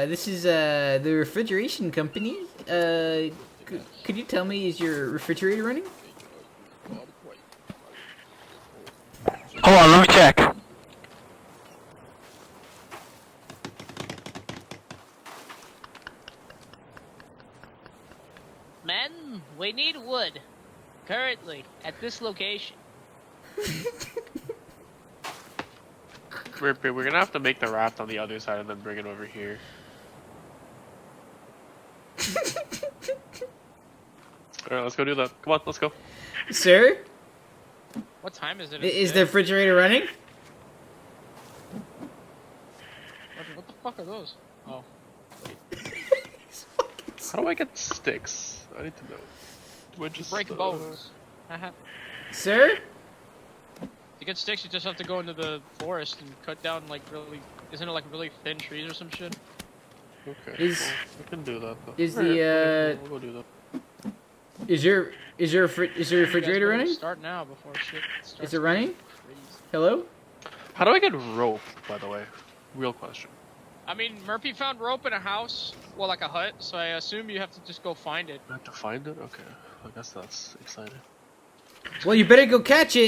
This is the refrigeration company. Could you tell me, is your refrigerator running? Hold on, let me check. Men, we need wood. Currently, at this location. We're gonna have to make the raft on the other side and then bring it over here. Alright, let's go do that. Come on, let's go. Sir, What time is it? is the refrigerator running? What the fuck are those? Oh. How do I get sticks? I need to know. Do I just Break bones. Haha. Sir? To get sticks, you just have to go into the forest and cut down like really. Isn't it like really thin trees or some shit? Okay. Is- well, we can do that. Though. is Alright, the, okay, we'll go do that. Is your refrigerator You guys better running? Start now before shit starts. Is it running? Crazy. Hello? How do I get rope, by the way? Real question. I mean, Murphy found rope in a house, well, like a hut. So I assume you have to just go find it. I have to find it? Okay. I guess that's exciting. Well, you better go catch it.